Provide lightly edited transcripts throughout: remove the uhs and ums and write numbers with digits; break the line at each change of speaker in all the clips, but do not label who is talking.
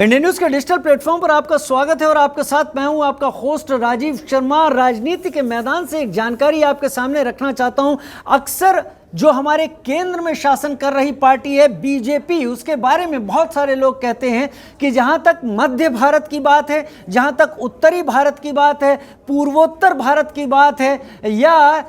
Indian news के digital platform पर आपका स्वागत है और आपके साथ मैं हूं आपका होस्ट राजीव शर्मा। राजनीति के मैदान से एक जानकारी आपके सामने रखना चाहता हूं। अक्सर जो हमारे केंद्र में शासन कर रही पार्टी है बीजेपी, उसके बारे में बहुत सारे लोग कहते हैं कि जहां तक मध्य भारत की बात है, जहां तक उत्तरी भारत की बात है, पूर्वोत्तर भारत की बात है या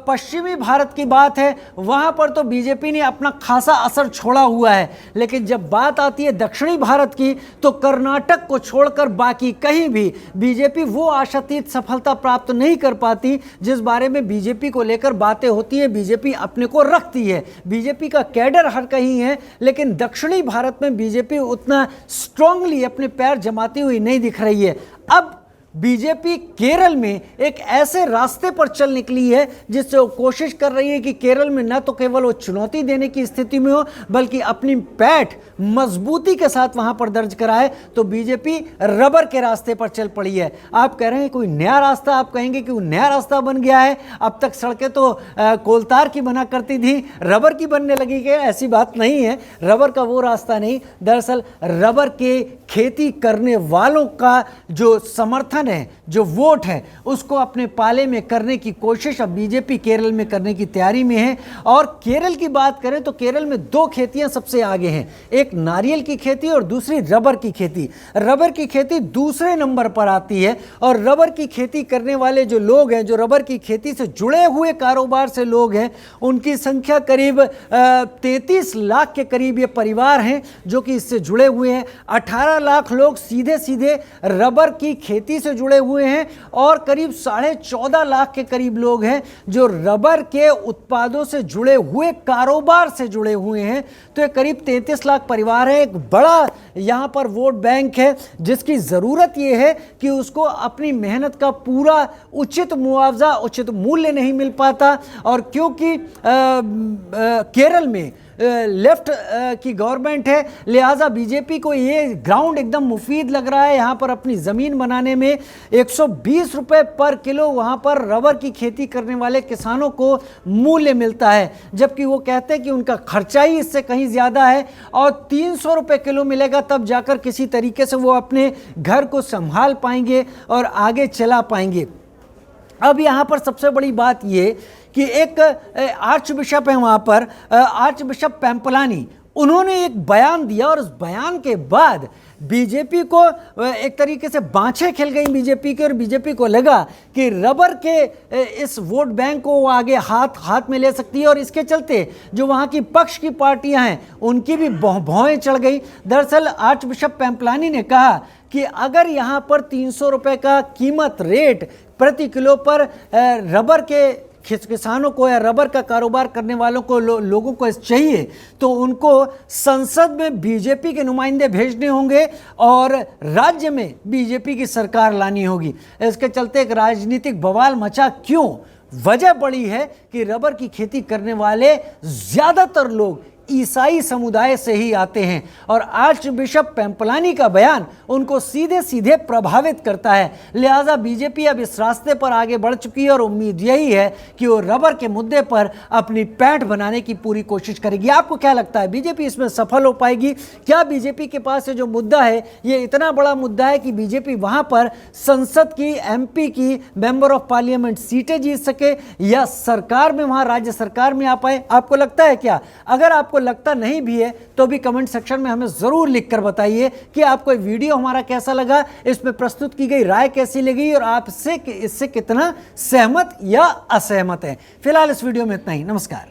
पश्चिमी भारत की बात है, वहां पर तो बीजेपी ने अपना खासा असर छोड़ा हुआ है। लेकिन जब बात आती है दक्षिणी भारत की, तो कर्नाटक को छोड़कर बाकी कहीं भी बीजेपी वो आशातीत सफलता प्राप्त नहीं कर पाती जिस बारे में बीजेपी को लेकर बातें होती है, बीजेपी अपने को रखती है। बीजेपी का कैडर हर कहीं है, लेकिन दक्षिणी भारत में बीजेपी उतना स्ट्रांगली अपने पैर जमाती हुई नहीं दिख रही है। अब बीजेपी केरल में एक ऐसे रास्ते पर चल निकली है जिससे वो कोशिश कर रही है कि केरल में न तो केवल वो चुनौती देने की स्थिति में हो, बल्कि अपनी पैठ मजबूती के साथ वहां पर दर्ज कराए। तो बीजेपी रबर के रास्ते पर चल पड़ी है। आप कह रहे हैं कोई नया रास्ता, आप कहेंगे कि वो नया रास्ता बन गया है। अब तक सड़कें तो कोलतार की बना करती थी, रबर की बनने लगी। क्या ऐसी बात नहीं है, रबर का वो रास्ता नहीं। दरअसल रबर के खेती करने वालों का जो समर्थन है, जो वोट है, उसको अपने पाले में करने की कोशिश अब बीजेपी केरल में करने की तैयारी में है। और केरल की बात करें तो केरल में दो खेतियां सबसे आगे हैं, एक नारियल की खेती और दूसरी रबर की खेती। रबर की खेती दूसरे नंबर पर आती है और रबर की खेती करने वाले जो लोग हैं, जो रबर की खेती से जुड़े हुए कारोबार से लोग हैं, उनकी संख्या करीब 33 लाख के करीब ये परिवार हैं जो कि इससे जुड़े हुए हैं। 18 लाख लोग सीधे सीधे रबर की खेती से जुड़े हुए हैं और करीब 14.5 लाख के करीब लोग हैं जो रबर के उत्पादों से जुड़े हुए कारोबार से जुड़े हुए हैं। तो ये करीब 33 लाख परिवार है। एक बड़ा यहां पर वोट बैंक है जिसकी जरूरत यह है कि उसको अपनी मेहनत का पूरा उचित मुआवजा, उचित मूल्य नहीं मिल पाता। और क्योंकि केरल में लेफ्ट की गवर्नमेंट है, लिहाजा बीजेपी को ये ग्राउंड एकदम मुफीद लग रहा है। यहाँ पर अपनी ज़मीन बनाने में 120 रुपये पर किलो वहाँ पर रबर की खेती करने वाले किसानों को मूल्य मिलता है, जबकि वो कहते हैं कि उनका खर्चा ही इससे कहीं ज़्यादा है और 300 रुपये किलो मिलेगा तब जाकर किसी तरीके से वो अपने घर को संभाल पाएंगे और आगे चला पाएंगे। अब यहाँ पर सबसे बड़ी बात ये कि एक आर्च बिशप है वहाँ पर, आर्च बिशप पैम्पलानी, उन्होंने एक बयान दिया और उस बयान के बाद बीजेपी को एक तरीके से बाँछें खिल गई बीजेपी की। और बीजेपी को लगा कि रबर के इस वोट बैंक को वो आगे हाथ में ले सकती है और इसके चलते जो वहाँ की पक्ष की पार्टियां हैं उनकी भी भौहें चढ़ गई। दरअसल आर्च बिशप पैम्पलानी ने कहा कि अगर यहाँ पर 300 रुपये का कीमत रेट प्रति किलो पर रबर के किसानों को या रबर का कारोबार करने वालों को लोगों को चाहिए, तो उनको संसद में बीजेपी के नुमाइंदे भेजने होंगे और राज्य में बीजेपी की सरकार लानी होगी। इसके चलते एक राजनीतिक बवाल मचा। क्यों? वजह बड़ी है कि रबर की खेती करने वाले ज़्यादातर लोग ईसाई समुदाय से ही आते हैं और आर्च बिशप पैम्पलानी का बयान उनको सीधे सीधे प्रभावित करता है। लिहाजा बीजेपी अब इस रास्ते पर आगे बढ़ चुकी है और उम्मीद यही है कि वो रबर के मुद्दे पर अपनी पैठ बनाने की पूरी कोशिश करेगी। आपको क्या लगता है, बीजेपी इसमें सफल हो पाएगी? क्या बीजेपी के पास ये जो मुद्दा है ये इतना बड़ा मुद्दा है कि बीजेपी वहां पर संसद की, एमपी की, मेंबर ऑफ पार्लियामेंट सीटें जीत सके या सरकार में, वहां राज्य सरकार में आ पाए? आपको लगता है क्या? अगर आपको लगता नहीं भी है तो भी कमेंट सेक्शन में हमें जरूर लिखकर बताइए कि आपको वीडियो हमारा कैसा लगा, इसमें प्रस्तुत की गई राय कैसी लगी और आप इससे कितना सहमत या असहमत हैं। फिलहाल इस वीडियो में इतना ही। नमस्कार।